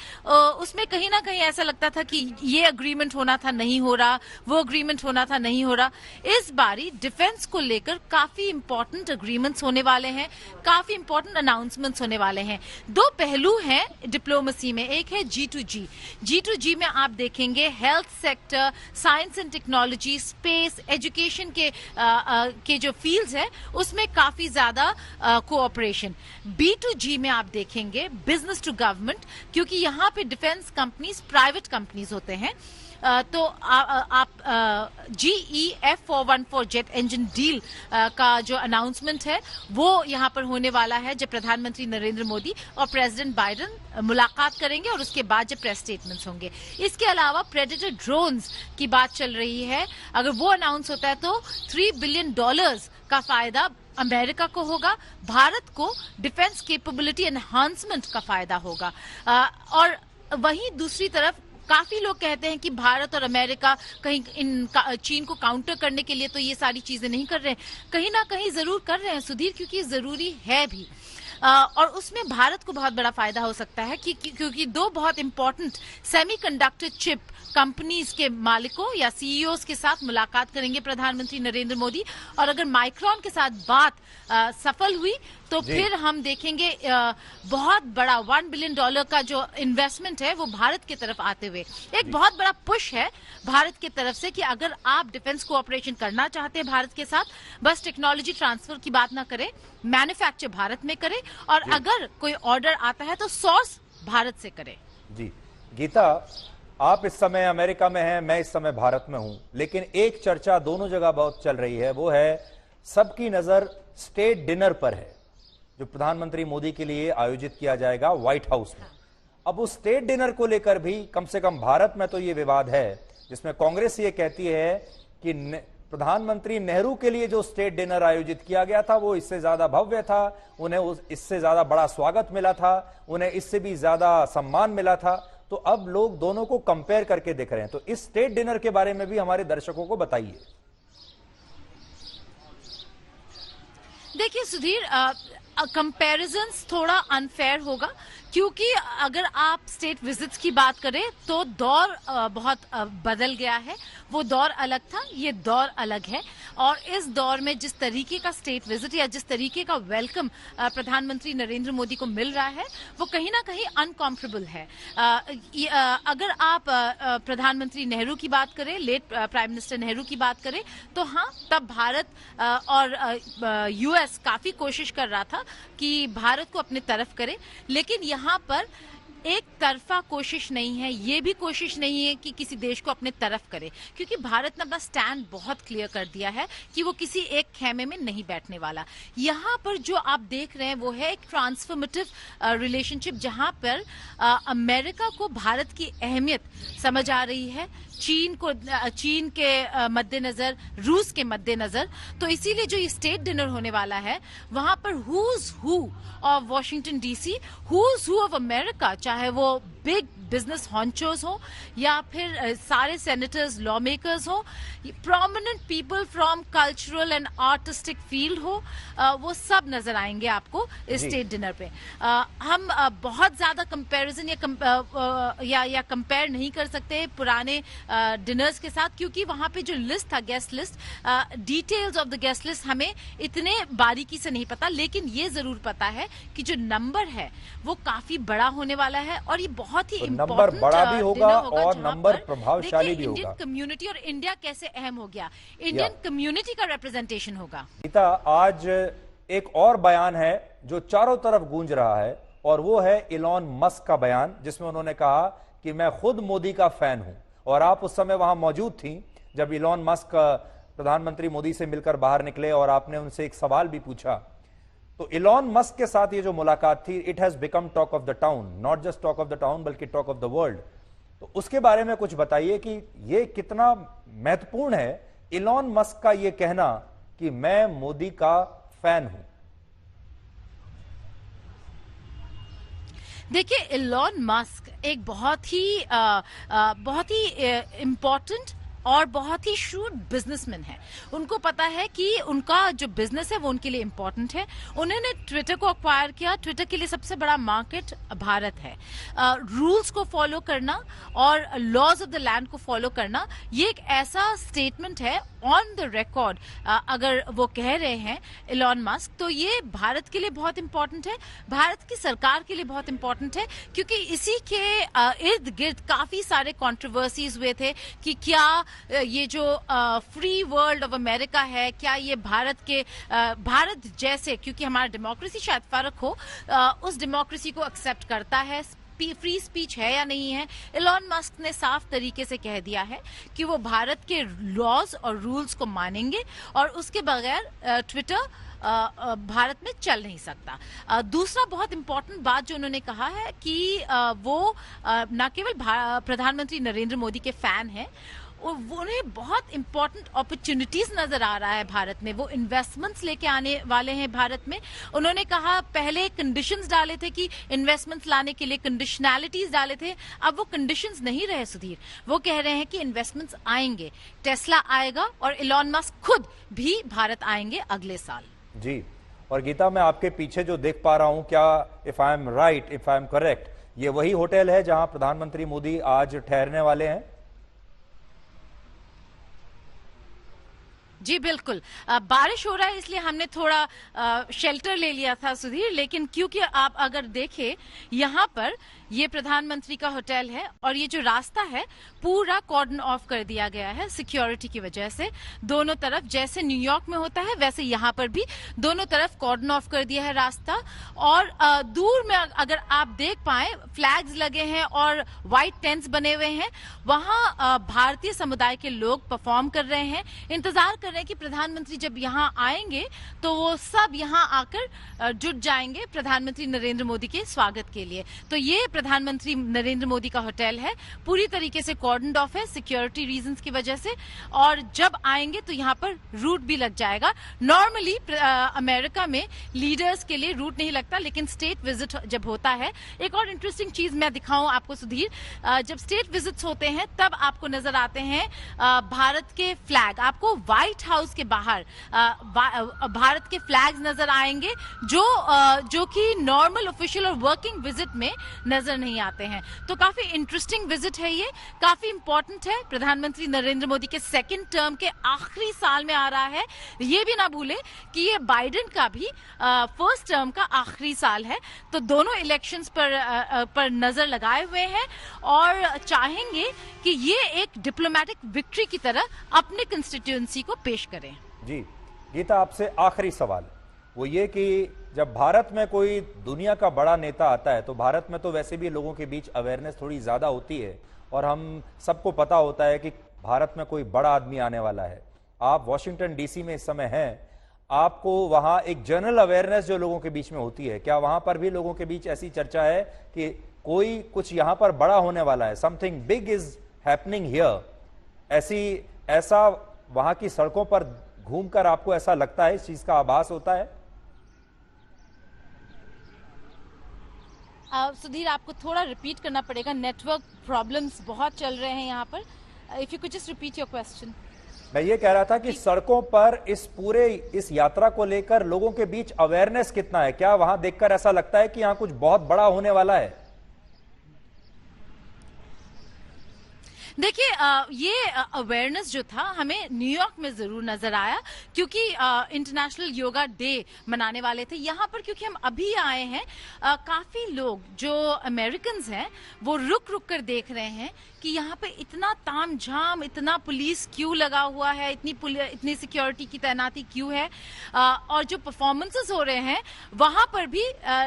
उसमें कहीं ना कहीं ऐसा लगता था कि ये अग्रीमेंट होना था, नहीं हो रहा, वो अग्रीमेंट होना था, नहीं हो रहा। इस बारी डिफेंस को लेकर काफी इंपॉर्टेंट अग्रीमेंट्स होने वाले हैं, काफी इंपॉर्टेंट अनाउंसमेंट्स होने वाले हैं। 2 पहलू हैं डिप्लोमेसी में, एक है G2G। G2G में आप देखेंगे health sector, science and technology, space, education के जो फील्ड्स है उसमें काफी ज्यादा कोऑपरेशन। B2G में आप देखेंगे बिजनेस टू गवर्नमेंट, क्योंकि यहाँ पे डिफेंस कंपनीज प्राइवेट कंपनीज होते हैं। तो आप GEF 414 जेट इंजन डील का जो अनाउंसमेंट है वो यहाँ पर होने वाला है जब प्रधानमंत्री नरेंद्र मोदी और प्रेसिडेंट बाइडेन मुलाकात करेंगे और उसके बाद जब प्रेस स्टेटमेंट्स होंगे। इसके अलावा प्रेडेटर ड्रोन्स की बात चल रही है, अगर वो अनाउंस होता है तो $3 बिलियन का फायदा अमेरिका को होगा, भारत को डिफेंस कैपेबिलिटी एनहांसमेंट का फायदा होगा। और वहीं दूसरी तरफ काफी लोग कहते हैं कि भारत और अमेरिका कहीं चीन को काउंटर करने के लिए तो ये सारी चीजें नहीं कर रहे हैं, कहीं ना कहीं जरूर कर रहे हैं सुधीर, क्योंकि जरूरी है भी। और उसमें भारत को बहुत बड़ा फायदा हो सकता है क्योंकि दो बहुत इंपॉर्टेंट सेमीकंडक्टर चिप कंपनीज के मालिकों या सीईओज के साथ मुलाकात करेंगे प्रधानमंत्री नरेंद्र मोदी। और अगर माइक्रॉन के साथ बात सफल हुई तो फिर हम देखेंगे बहुत बड़ा $1 बिलियन का जो इन्वेस्टमेंट है वो भारत की तरफ आते हुए एक बहुत बड़ा पुश है भारत की तरफ से कि अगर आप डिफेंस कोऑपरेशन करना चाहते हैं भारत के साथ, बस टेक्नोलॉजी ट्रांसफर की बात ना करें, मैन्युफैक्चर भारत में करें, और अगर कोई ऑर्डर आता है तो सोर्स भारत से करें। जी गीता, आप इस समय अमेरिका में हैं, मैं इस समय भारत में हूं, लेकिन एक चर्चा दोनों जगह बहुत चल रही है, वो है सबकी नजर स्टेट डिनर पर है जो प्रधानमंत्री मोदी के लिए आयोजित किया जाएगा व्हाइट हाउस में। अब उस स्टेट डिनर को लेकर भी कम से कम भारत में तो ये विवाद है, जिसमें कांग्रेस ये कहती है कि प्रधानमंत्री नेहरू के लिए जो स्टेट डिनर आयोजित किया गया था वो इससे ज्यादा भव्य था, उन्हें इससे ज्यादा बड़ा स्वागत मिला था, उन्हें इससे भी ज्यादा सम्मान मिला था। तो अब लोग दोनों को कंपेयर करके देख रहे हैं, तो इस स्टेट डिनर के बारे में भी हमारे दर्शकों को बताइए। देखिए सुधीर, कंपैरिजंस थोड़ा अनफेयर होगा, क्योंकि अगर आप स्टेट विजिट्स की बात करें तो दौर बहुत बदल गया है। वो दौर अलग था, ये दौर अलग है, और इस दौर में जिस तरीके का स्टेट विजिट या जिस तरीके का वेलकम प्रधानमंत्री नरेंद्र मोदी को मिल रहा है वो कहीं ना कहीं अनकॉम्परेबल है। अगर आप प्रधानमंत्री नेहरू की बात करें, लेट प्राइम मिनिस्टर नेहरू की बात करें, तो हाँ, तब भारत और यूएस काफी कोशिश कर रहा था कि भारत को अपने तरफ करे, लेकिन यहाँ पर एक तरफा कोशिश नहीं है, ये भी कोशिश नहीं है कि किसी देश को अपने तरफ करे, क्योंकि भारत ने अपना स्टैंड बहुत क्लियर कर दिया है कि वो किसी एक खेमे में नहीं बैठने वाला। यहाँ पर जो आप देख रहे हैं वो है एक ट्रांसफॉर्मेटिव रिलेशनशिप, जहां पर अमेरिका को भारत की अहमियत समझ आ रही है, चीन के मद्देनजर, रूस के मद्देनजर। तो इसीलिए जो ये स्टेट डिनर होने वाला है वहां पर who's who of Washington DC, who's who of America, चाहे वो बिग बिजनेस हॉन्चोस हो या फिर सारे सेनेटर्स, लॉ मेकर्स हो, prominent people from cultural and artistic field हो, वो सब नजर आएंगे आपको इस स्टेट डिनर पे। हम बहुत ज्यादा कंपैरिजन या कंपेयर नहीं कर सकते पुराने डिनर्स के साथ, क्योंकि वहां पे जो लिस्ट था, guest list, details of the guest list हमें इतने बारीकी से नहीं पता, लेकिन ये जरूर पता है कि जो नंबर है वो काफी बड़ा होने वाला है, और ये बहुत ही नंबर बड़ा भी होगा और नंबर प्रभावशाली भी होगा। इंडियन कम्युनिटी और इंडिया कैसे अहम हो गया, इंडियन कम्युनिटी का रिप्रेजेंटेशन होगा। गीता, आज एक और बयान है जो चारों तरफ गूंज रहा है, और वो है इलॉन मस्क का बयान, जिसमें उन्होंने कहा कि मैं खुद मोदी का फैन हूं। और आप उस समय वहां मौजूद थी जब इलॉन मस्क प्रधानमंत्री मोदी से मिलकर बाहर निकले और आपने उनसे एक सवाल भी पूछा। तो इलॉन मस्क के साथ ये जो मुलाकात थी, it has become talk of the town, not just talk of the town बल्कि टॉक ऑफ द वर्ल्ड। तो उसके बारे में कुछ बताइए कि ये कितना महत्वपूर्ण है इलॉन मस्क का ये कहना कि मैं मोदी का फैन हूं। देखिए, इलॉन मस्क एक बहुत ही इम्पोर्टेंट और बहुत ही श्रूड बिजनेसमैन है। उनको पता है कि उनका जो बिजनेस है वो उनके लिए इंपॉर्टेंट है। उन्होंने ट्विटर को अक्वायर किया। ट्विटर के लिए सबसे बड़ा मार्केट भारत है। रूल्स को फॉलो करना और लॉज ऑफ द लैंड को फॉलो करना, ये एक ऐसा स्टेटमेंट है ऑन द रिकॉर्ड। अगर वो कह रहे हैं इलॉन मस्क, तो ये भारत के लिए बहुत इंपॉर्टेंट है, भारत की सरकार के लिए बहुत इंपॉर्टेंट है, क्योंकि इसी के इर्द गिर्द काफी सारे कंट्रोवर्सीज हुए थे कि क्या ये जो फ्री वर्ल्ड ऑफ अमेरिका है, क्या ये भारत जैसे, क्योंकि हमारा डेमोक्रेसी शायद फर्क हो, उस डेमोक्रेसी को एक्सेप्ट करता है, फ्री स्पीच है या नहीं है। इलॉन मस्क ने साफ तरीके से कह दिया है कि वो भारत के लॉज और रूल्स को मानेंगे और उसके बगैर ट्विटर भारत में चल नहीं सकता। दूसरा बहुत इंपॉर्टेंट बात जो उन्होंने कहा है कि वो न केवल प्रधानमंत्री नरेंद्र मोदी के फैन हैं, उन्हें बहुत इंपॉर्टेंट अपॉर्चुनिटीज नजर आ रहा है भारत में। वो इन्वेस्टमेंट्स लेके आने वाले हैं भारत में। उन्होंने कहा, पहले कंडीशंस डाले थे कि इन्वेस्टमेंट्स लाने के लिए कंडीशनैलिटीज डाले थे, अब वो कंडीशंस नहीं रहे सुधीर। वो कह रहे हैं कि इन्वेस्टमेंट्स आएंगे, टेस्ला आएगा और इलॉन मस्क खुद भी भारत आएंगे अगले साल। जी, और गीता, मैं आपके पीछे जो देख पा रहा हूं, क्या if I am right, if I am correct, ये वही होटल है जहां प्रधानमंत्री मोदी आज ठहरने वाले हैं? जी बिल्कुल। बारिश हो रहा है इसलिए हमने थोड़ा शेल्टर ले लिया था सुधीर, लेकिन क्योंकि आप अगर देखें यहाँ पर ये प्रधानमंत्री का होटल है और ये जो रास्ता है पूरा कॉर्डन ऑफ कर दिया गया है सिक्योरिटी की वजह से। दोनों तरफ जैसे न्यूयॉर्क में होता है वैसे यहाँ पर भी दोनों तरफ कॉर्डन ऑफ कर दिया है रास्ता। और दूर में अगर आप देख पाए फ्लैग्स लगे हैं और व्हाइट टेंट्स बने हुए हैं, वहां भारतीय समुदाय के लोग परफॉर्म कर रहे हैं, इंतजार कर रहे हैं कि प्रधानमंत्री जब यहाँ आएंगे तो वो सब यहाँ आकर जुट जाएंगे प्रधानमंत्री नरेंद्र मोदी के स्वागत के लिए। तो ये प्रधानमंत्री नरेंद्र मोदी का होटल है, पूरी तरीके से कॉर्डन ऑफ है सिक्योरिटी रीजंस की वजह से, और जब आएंगे तो यहाँ पर रूट भी लग जाएगा। नॉर्मली अमेरिका में लीडर्स के लिए रूट नहीं लगता, लेकिन स्टेट विजिट जब होता है, एक और इंटरेस्टिंग चीज मैं दिखाऊं आपको सुधीर, जब स्टेट विजिट्स होते हैं तब आपको नजर आते हैं भारत के फ्लैग, आपको व्हाइट हाउस के बाहर भारत के फ्लैग्स नजर आएंगे जो कि नॉर्मल ऑफिशियल और वर्किंग विजिट में नजर नहीं आते हैं। तो काफी इंटरेस्टिंग विजिट है, ये काफी इंपॉर्टेंट है। प्रधानमंत्री नरेंद्र मोदी के सेकंड टर्म के आखिरी साल में आ रहा है। ये भी ना भूले कि ये बाइडेन का भी फर्स्ट टर्म का आखिरी साल है। तो दोनों इलेक्शंस पर नजर लगाए हुए हैं और चाहेंगे कि ये एक डिप्लोमेटिक विक्ट्री की तरह अपने कंस्टिट्यूएंसी को पेश करें। जी गीता, आपसे आखिरी सवाल वो ये कि जब भारत में कोई दुनिया का बड़ा नेता आता है तो भारत में तो वैसे भी लोगों के बीच अवेयरनेस थोड़ी ज्यादा होती है और हम सबको पता होता है कि भारत में कोई बड़ा आदमी आने वाला है। आप वॉशिंगटन डीसी में इस समय हैं, आपको वहां एक जनरल अवेयरनेस जो लोगों के बीच में होती है, क्या वहां पर भी लोगों के बीच ऐसी चर्चा है कि कोई कुछ यहां पर बड़ा होने वाला है, something big is happening here, ऐसा वहां की सड़कों पर घूमकर आपको ऐसा लगता है, इस चीज का आभास होता है? सुधीर, आपको थोड़ा रिपीट करना पड़ेगा, नेटवर्क प्रॉब्लम्स बहुत चल रहे हैं यहाँ पर। If you could just repeat your question. मैं ये कह रहा था कि सड़कों पर इस यात्रा को लेकर लोगों के बीच अवेयरनेस कितना है, क्या वहां देखकर ऐसा लगता है कि यहाँ कुछ बहुत बड़ा होने वाला है? देखिए, ये अवेयरनेस जो था हमें न्यूयॉर्क में जरूर नजर आया, क्योंकि इंटरनेशनल योगा डे मनाने वाले थे यहाँ पर। क्योंकि हम अभी आए हैं, काफी लोग जो अमेरिकन्स हैं वो रुक रुक कर देख रहे हैं कि यहाँ पे इतना तामझाम, इतना पुलिस क्यों लगा हुआ है, इतनी सिक्योरिटी की तैनाती क्यों है, और जो परफॉर्मेंसेस हो रहे हैं वहां पर भी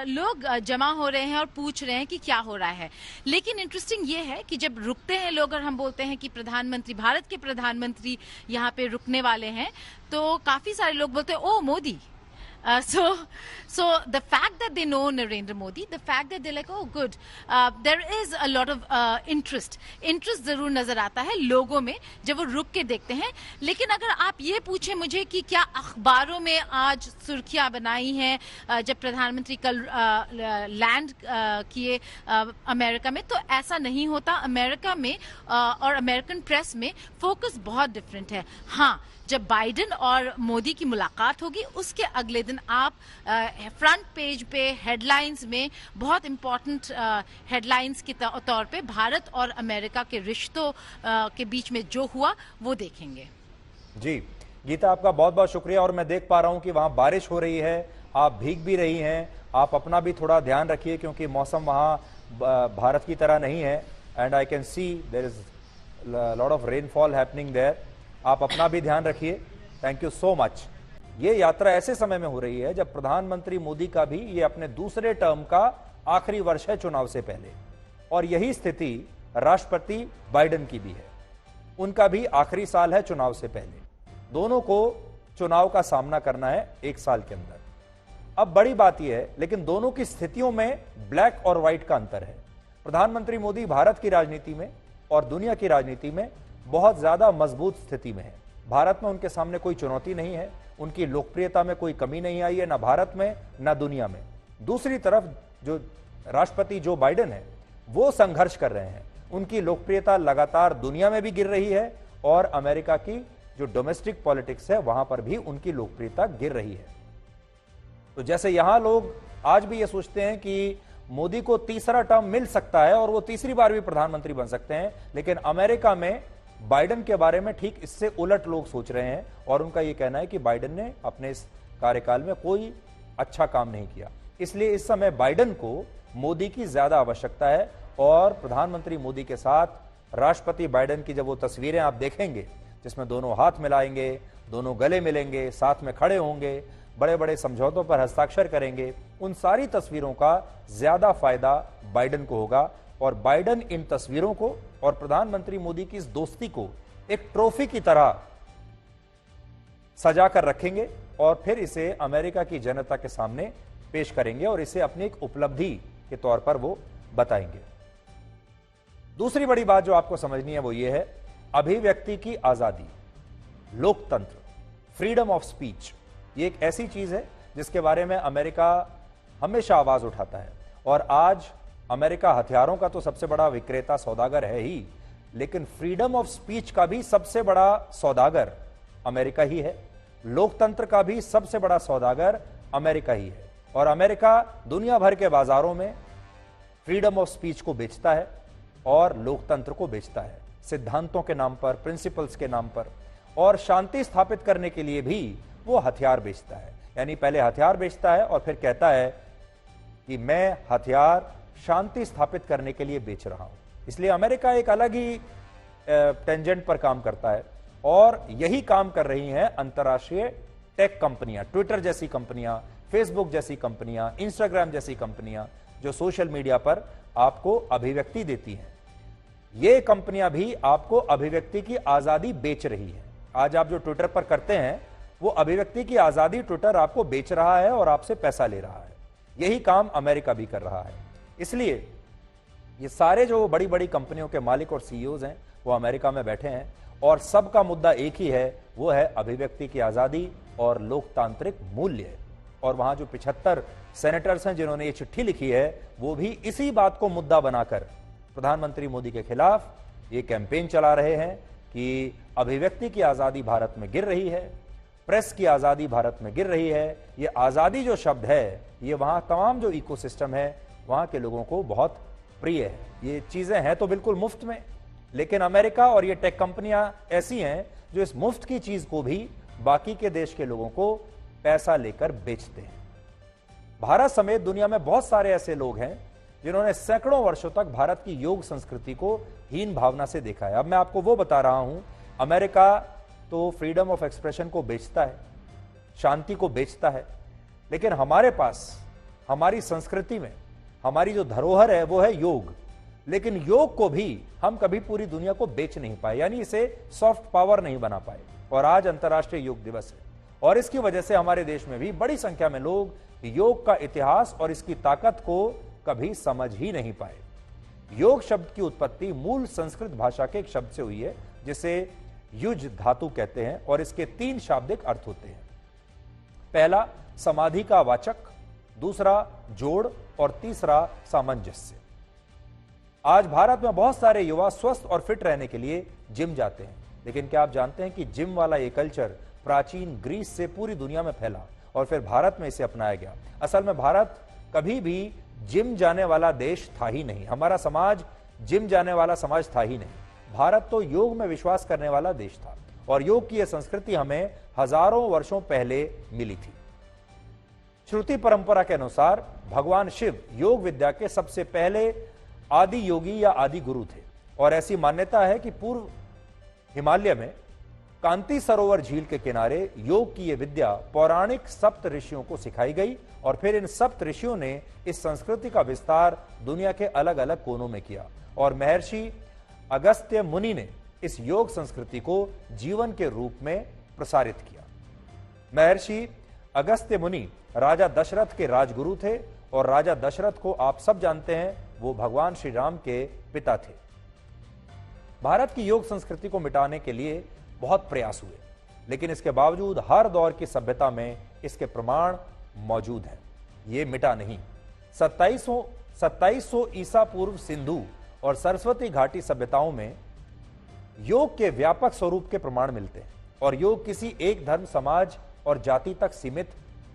लोग जमा हो रहे हैं और पूछ रहे हैं कि क्या हो रहा है। लेकिन इंटरेस्टिंग ये है कि जब रुकते हैं लोग और हम बोलते हैं कि भारत के प्रधानमंत्री यहाँ पे रुकने वाले हैं, तो काफी सारे लोग बोलते हैं, ओ Modi. So the fact that they know Narendra Modi, the fact that they're like, oh good, there is a lot of interest जरूर नजर आता है लोगों में जब वो रुक के देखते हैं। लेकिन अगर आप ये पूछे मुझे कि क्या अखबारों में आज सुर्खियां बनाई हैं जब प्रधानमंत्री कल लैंड किए अमेरिका में, तो ऐसा नहीं होता। अमेरिका में और अमेरिकन प्रेस में फोकस बहुत डिफरेंट है। हाँ, जब बाइडेन और मोदी की मुलाकात होगी उसके अगले दिन आप फ्रंट पेज पे हेडलाइंस में बहुत इंपॉर्टेंट हेडलाइंस के तौर पे भारत और अमेरिका के रिश्तों के बीच में जो हुआ वो देखेंगे। जी गीता, आपका बहुत बहुत शुक्रिया। और मैं देख पा रहा हूं कि वहां बारिश हो रही है, आप भीग भी रही हैं, आप अपना भी थोड़ा ध्यान रखिए क्योंकि मौसम वहां भारत की तरह नहीं है। And I can see there is lot of rainfall happening there. आप अपना भी ध्यान रखिए। Thank you so much. ये यात्रा ऐसे समय में हो रही है जब प्रधानमंत्री मोदी का भी ये अपने दूसरे टर्म का आखिरी वर्ष है चुनाव से पहले, और यही स्थिति राष्ट्रपति बाइडेन की भी है। उनका भी आखिरी साल है चुनाव से पहले। दोनों को चुनाव का सामना करना है एक साल के अंदर। अब बड़ी बात यह है, लेकिन दोनों की स्थितियों में ब्लैक और व्हाइट का अंतर है। प्रधानमंत्री मोदी भारत की राजनीति में और दुनिया की राजनीति में बहुत ज्यादा मजबूत स्थिति में है। भारत में उनके सामने कोई चुनौती नहीं है, उनकी लोकप्रियता में कोई कमी नहीं आई है, ना भारत में ना दुनिया में। दूसरी तरफ जो राष्ट्रपति जो बाइडेन है वो संघर्ष कर रहे हैं, उनकी लोकप्रियता लगातार दुनिया में भी गिर रही है और अमेरिका की जो डोमेस्टिक पॉलिटिक्स है वहां पर भी उनकी लोकप्रियता गिर रही है। तो जैसे यहां लोग आज भी ये सोचते हैं कि मोदी को तीसरा टर्म मिल सकता है और वो तीसरी बार भी प्रधानमंत्री बन सकते हैं, लेकिन अमेरिका में बाइडेन के बारे में ठीक इससे उलट लोग सोच रहे हैं और उनका यह कहना है कि बाइडेन ने अपने इस कार्यकाल में कोई अच्छा काम नहीं किया। इसलिए इस समय बाइडेन को मोदी की ज्यादा आवश्यकता है और प्रधानमंत्री मोदी के साथ राष्ट्रपति बाइडेन की जब वो तस्वीरें आप देखेंगे जिसमें दोनों हाथ मिलाएंगे, दोनों गले मिलेंगे, साथ में खड़े होंगे, बड़े बड़े समझौतों पर हस्ताक्षर करेंगे, उन सारी तस्वीरों का ज्यादा फायदा बाइडेन को होगा और बाइडेन इन तस्वीरों को और प्रधानमंत्री मोदी की इस दोस्ती को एक ट्रॉफी की तरह सजा कर रखेंगे और फिर इसे अमेरिका की जनता के सामने पेश करेंगे और इसे अपनी एक उपलब्धि के तौर पर वो बताएंगे। दूसरी बड़ी बात जो आपको समझनी है वो ये है अभिव्यक्ति की आजादी, लोकतंत्र, फ्रीडम ऑफ स्पीच। ये एक ऐसी चीज है जिसके बारे में अमेरिका हमेशा आवाज उठाता है और आज अमेरिका हथियारों का तो सबसे बड़ा विक्रेता सौदागर है ही, लेकिन फ्रीडम ऑफ स्पीच का भी सबसे बड़ा सौदागर अमेरिका ही है, लोकतंत्र का भी सबसे बड़ा सौदागर अमेरिका ही है। और अमेरिका दुनिया भर के बाजारों में फ्रीडम ऑफ स्पीच को बेचता है और लोकतंत्र को बेचता है, सिद्धांतों के नाम पर, प्रिंसिपल्स के नाम पर, और शांति स्थापित करने के लिए भी वो हथियार बेचता है। यानी पहले हथियार बेचता है और फिर कहता है कि मैं हथियार शांति स्थापित करने के लिए बेच रहा हूं। इसलिए अमेरिका एक अलग ही टेंजेंट पर काम करता है और यही काम कर रही हैं अंतर्राष्ट्रीय टेक कंपनियां, ट्विटर जैसी कंपनियां, फेसबुक जैसी कंपनियां, इंस्टाग्राम जैसी कंपनियां, जो सोशल मीडिया पर आपको अभिव्यक्ति देती हैं। ये कंपनियां भी आपको अभिव्यक्ति की आजादी बेच रही है। आज आप जो ट्विटर पर करते हैं वो अभिव्यक्ति की आजादी ट्विटर आपको बेच रहा है और आपसे पैसा ले रहा है। यही काम अमेरिका भी कर रहा है। इसलिए ये सारे जो बड़ी बड़ी कंपनियों के मालिक और सीईओज हैं वो अमेरिका में बैठे हैं और सबका मुद्दा एक ही है, वो है अभिव्यक्ति की आजादी और लोकतांत्रिक मूल्य। और वहां जो 75 सेनेटर्स हैं जिन्होंने ये चिट्ठी लिखी है वो भी इसी बात को मुद्दा बनाकर प्रधानमंत्री मोदी के खिलाफ ये कैंपेन चला रहे हैं कि अभिव्यक्ति की आजादी भारत में गिर रही है, प्रेस की आजादी भारत में गिर रही है। ये आजादी जो शब्द है ये वहां तमाम जो इकोसिस्टम है वहां के लोगों को बहुत प्रिय है। ये चीजें हैं तो बिल्कुल मुफ्त में, लेकिन अमेरिका और ये टेक कंपनियां ऐसी हैं जो इस मुफ्त की चीज को भी बाकी के देश के लोगों को पैसा लेकर बेचते हैं। भारत समेत दुनिया में बहुत सारे ऐसे लोग हैं जिन्होंने सैकड़ों वर्षों तक भारत की योग संस्कृति को हीन भावना से देखा है। अब मैं आपको वो बता रहा हूं, अमेरिका तो फ्रीडम ऑफ एक्सप्रेशन को बेचता है, शांति को बेचता है, लेकिन हमारे पास हमारी संस्कृति में हमारी जो धरोहर है वो है योग। लेकिन योग को भी हम कभी पूरी दुनिया को बेच नहीं पाए, यानी इसे सॉफ्ट पावर नहीं बना पाए। और आज अंतर्राष्ट्रीय योग दिवस है और इसकी वजह से हमारे देश में भी बड़ी संख्या में लोग योग का इतिहास और इसकी ताकत को कभी समझ ही नहीं पाए। योग शब्द की उत्पत्ति मूल संस्कृत भाषा के एक शब्द से हुई है जिसे युज धातु कहते हैं और इसके 3 शाब्दिक अर्थ होते हैं। पहला समाधि का वाचक, दूसरा जोड़ और तीसरा सामंजस्य। आज भारत में बहुत सारे युवा स्वस्थ और फिट रहने के लिए जिम जाते हैं, लेकिन क्या आप जानते हैं कि जिम वाला ये कल्चर प्राचीन ग्रीस से पूरी दुनिया में फैला और फिर भारत में इसे अपनाया गया। असल में भारत कभी भी जिम जाने वाला देश था ही नहीं, हमारा समाज जिम जाने वाला समाज था ही नहीं। भारत तो योग में विश्वास करने वाला देश था और योग की यह संस्कृति हमें हजारों वर्षों पहले मिली थी। श्रुति परंपरा के अनुसार भगवान शिव योग विद्या के सबसे पहले आदि योगी या आदि गुरु थे और ऐसी मान्यता है कि पूर्व हिमालय में कांति सरोवर झील के किनारे योग की यह विद्या पौराणिक सप्त ऋषियों को सिखाई गई और फिर इन सप्त ऋषियों ने इस संस्कृति का विस्तार दुनिया के अलग अलग कोनों में किया और महर्षि अगस्त्य मुनि ने इस योग संस्कृति को जीवन के रूप में प्रसारित किया। महर्षि अगस्त्य मुनि राजा दशरथ के राजगुरु थे और राजा दशरथ को आप सब जानते हैं, वो भगवान श्री राम के पिता थे। भारत की योग संस्कृति को मिटाने के लिए बहुत प्रयास हुए, लेकिन इसके बावजूद हर दौर की सभ्यता में इसके प्रमाण मौजूद हैं। ये मिटा नहीं। 2700 ईसा पूर्व सिंधु और सरस्वती घाटी सभ्यताओं में योग के व्यापक स्वरूप के प्रमाण मिलते हैं और योग किसी एक धर्म, समाज और जाति तक सीमित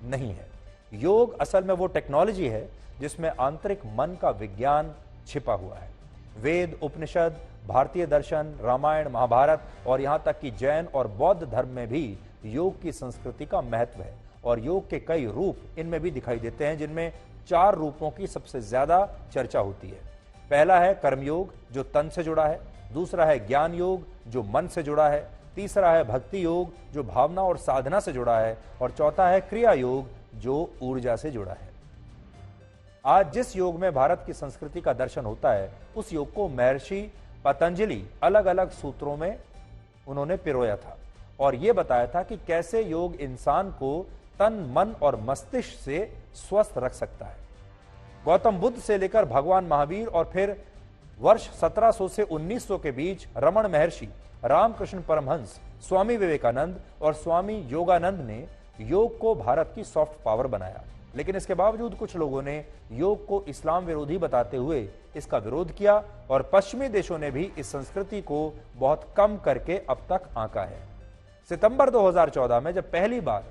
नहीं है। योग असल में वो टेक्नोलॉजी है जिसमें आंतरिक मन का विज्ञान छिपा हुआ है। वेद, उपनिषद, भारतीय दर्शन, रामायण, महाभारत और यहां तक कि जैन और बौद्ध धर्म में भी योग की संस्कृति का महत्व है और योग के कई रूप इनमें भी दिखाई देते हैं, जिनमें 4 रूपों की सबसे ज्यादा चर्चा होती है। पहला है कर्मयोग जो तन से जुड़ा है, दूसरा है ज्ञान योग जो मन से जुड़ा है, तीसरा है भक्ति योग जो भावना और साधना से जुड़ा है और चौथा है क्रिया योग जो ऊर्जा से जुड़ा है। आज जिस योग में भारत की संस्कृति का दर्शन होता है, उस योग को महर्षि पतंजलि अलग अलग सूत्रों में उन्होंने पिरोया था और यह बताया था कि कैसे योग इंसान को तन, मन और मस्तिष्क से स्वस्थ रख सकता है। गौतम बुद्ध से लेकर भगवान महावीर और फिर वर्ष 1700 से 1900 के बीच रमण महर्षि, रामकृष्ण परमहंस, स्वामी विवेकानंद और स्वामी योगानंद ने योग को भारत की सॉफ्ट पावर बनाया, लेकिन इसके बावजूद कुछ लोगों ने योग को इस्लाम विरोधी बताते हुए इसका विरोध किया और पश्चिमी देशों ने भी इस संस्कृति को बहुत कम करके अब तक आंका है। सितंबर 2014 में जब पहली बार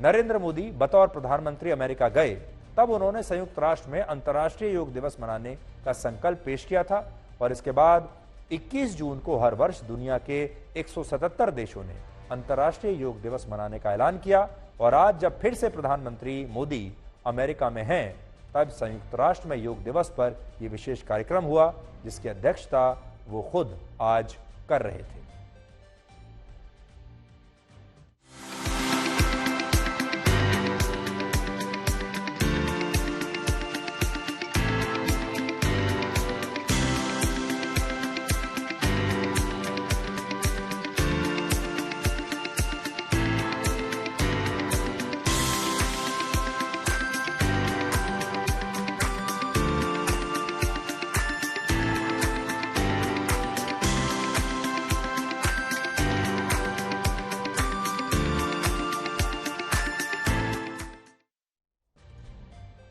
नरेंद्र मोदी बतौर प्रधानमंत्री अमेरिका गए, तब उन्होंने संयुक्त राष्ट्र में अंतर्राष्ट्रीय योग दिवस मनाने का संकल्प पेश किया था और इसके बाद 21 जून को हर वर्ष दुनिया के 177 देशों ने अंतर्राष्ट्रीय योग दिवस मनाने का ऐलान किया और आज जब फिर से प्रधानमंत्री मोदी अमेरिका में हैं, तब संयुक्त राष्ट्र में योग दिवस पर यह विशेष कार्यक्रम हुआ जिसकी अध्यक्षता वो खुद आज कर रहे थे।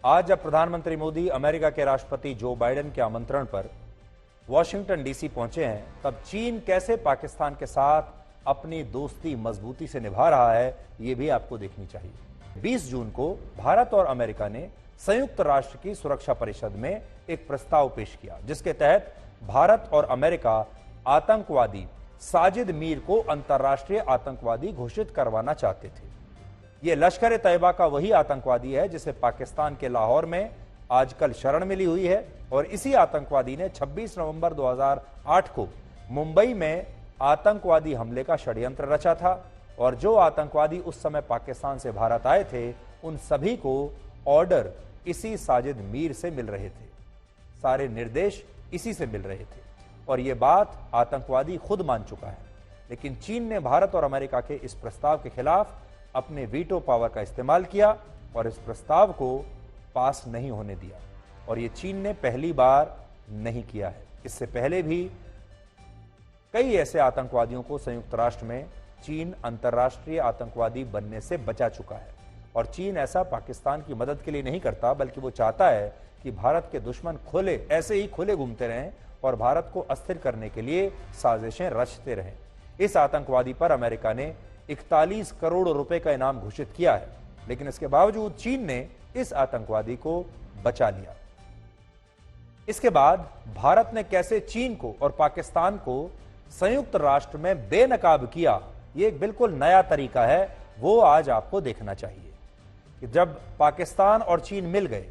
आज जब प्रधानमंत्री मोदी अमेरिका के राष्ट्रपति जो बाइडेन के आमंत्रण पर वॉशिंगटन डीसी पहुंचे हैं, तब चीन कैसे पाकिस्तान के साथ अपनी दोस्ती मजबूती से निभा रहा है, यह भी आपको देखनी चाहिए। 20 जून को भारत और अमेरिका ने संयुक्त राष्ट्र की सुरक्षा परिषद में एक प्रस्ताव पेश किया जिसके तहत भारत और अमेरिका आतंकवादी साजिद मीर को अंतर्राष्ट्रीय आतंकवादी घोषित करवाना चाहते थे। यह लश्कर ए तैयबा का वही आतंकवादी है जिसे पाकिस्तान के लाहौर में आजकल शरण मिली हुई है और इसी आतंकवादी ने 26 नवंबर 2008 को मुंबई में आतंकवादी हमले का षड्यंत्र रचा था और जो आतंकवादी उस समय पाकिस्तान से भारत आए थे, उन सभी को ऑर्डर इसी साजिद मीर से मिल रहे थे, सारे निर्देश इसी से मिल रहे थे और यह बात आतंकवादी खुद मान चुका है। लेकिन चीन ने भारत और अमेरिका के इस प्रस्ताव के खिलाफ अपने वीटो पावर का इस्तेमाल किया और इस प्रस्ताव को पास नहीं होने दिया और यह चीन ने पहली बार नहीं किया है। इससे पहले भी कई ऐसे आतंकवादियों को संयुक्त राष्ट्र में चीन अंतर्राष्ट्रीय आतंकवादी बनने से बचा चुका है और चीन ऐसा पाकिस्तान की मदद के लिए नहीं करता, बल्कि वो चाहता है कि भारत के दुश्मन ऐसे ही खुले घूमते रहें और भारत को अस्थिर करने के लिए साजिशें रचते रहें। इस आतंकवादी पर अमेरिका ने 41 करोड़ रुपए का इनाम घोषित किया है, लेकिन इसके बावजूद चीन ने इस आतंकवादी को बचा लिया। इसके बाद भारत ने कैसे चीन को और पाकिस्तान को संयुक्त राष्ट्र में बेनकाब किया, यह एक बिल्कुल नया तरीका है, वो आज आपको देखना चाहिए कि जब पाकिस्तान और चीन मिल गए,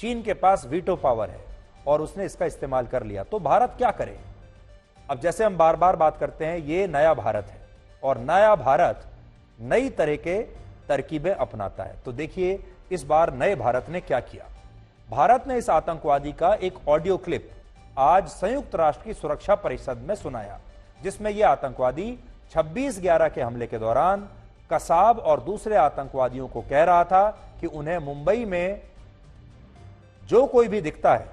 चीन के पास वीटो पावर है और उसने इसका इस्तेमाल कर लिया, तो भारत क्या करे। अब जैसे हम बार बार बात करते हैं, ये नया भारत है और नया भारत नई तरह के तरकीबें अपनाता है। तो देखिए इस बार नए भारत ने क्या किया। भारत ने इस आतंकवादी का एक ऑडियो क्लिप आज संयुक्त राष्ट्र की सुरक्षा परिषद में सुनाया, जिसमें यह आतंकवादी 26/11 के हमले के दौरान कसाब और दूसरे आतंकवादियों को कह रहा था कि उन्हें मुंबई में जो कोई भी दिखता है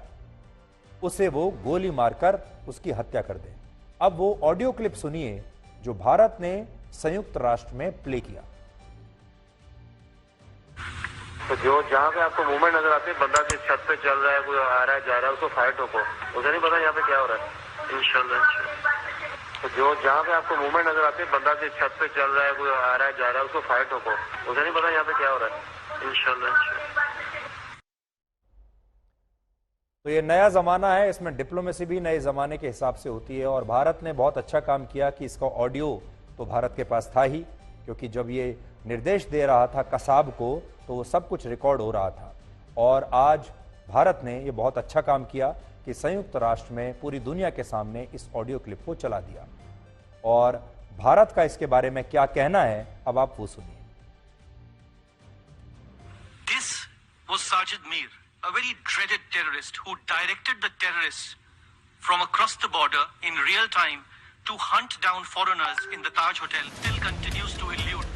उसे वो गोली मारकर उसकी हत्या कर दे। अब वो ऑडियो क्लिप सुनिए जो भारत ने संयुक्त राष्ट्र में प्ले किया। तो जो जहाँ पे आपको मूवमेंट नजर आती है, बंदा जिस छत पे चल रहा है, कोई आ रहा है जा रहा है, उसको फायर ठोको। उसे नहीं पता यहाँ पे क्या हो रहा है। इंशाल्लाह। तो जो जहाँ पे आपको मूवमेंट नजर आती है, बंदा जिस छत पे चल रहा है, कोई आ रहा है जा रहा है, उसको फायर ठोको। उसे नहीं पता यहाँ पे क्या हो रहा है। इंशाल्लाह। तो ये नया जमाना है, इसमें डिप्लोमेसी भी नए जमाने के हिसाब से होती है और भारत ने बहुत अच्छा काम किया कि इसका ऑडियो तो भारत के पास था ही, क्योंकि जब ये निर्देश दे रहा था कसाब को तो वो सब कुछ रिकॉर्ड हो रहा था। और आज भारत ने ये बहुत अच्छा काम किया कि संयुक्त राष्ट्र में पूरी दुनिया के सामने इस ऑडियो क्लिप को चला दिया। और भारत का इसके बारे में क्या कहना है, अब आप वो सुनिए। This was Sajid Mir, a very dreaded terrorist who directed the terrorists from across the border in real time to hunt down foreigners in the Taj Hotel, still continues to elude.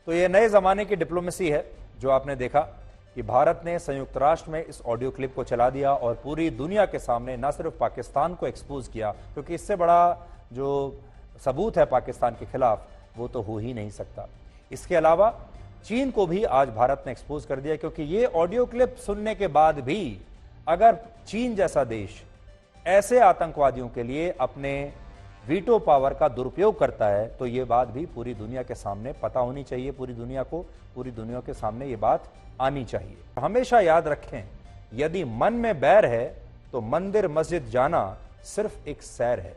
तो ये नए जमाने की diplomacy है जो आपने देखा कि भारत ने संयुक्त राष्ट्र में इस ऑडियो क्लिप को चला दिया और पूरी दुनिया के सामने न सिर्फ पाकिस्तान को एक्सपोज किया, क्योंकि इससे बड़ा जो सबूत है पाकिस्तान के खिलाफ वो तो हो ही नहीं सकता। इसके अलावा चीन को भी आज भारत ने एक्सपोज कर दिया, क्योंकि ये ऑडियो क्लिप सुनने के बाद भी अगर चीन जैसा देश ऐसे आतंकवादियों के लिए अपने वीटो पावर का दुरुपयोग करता है तो ये बात भी पूरी दुनिया के सामने पता होनी चाहिए, पूरी दुनिया के सामने ये बात आनी चाहिए। हमेशा याद रखें, यदि मन में बैर है तो मंदिर मस्जिद जाना सिर्फ एक सैर है।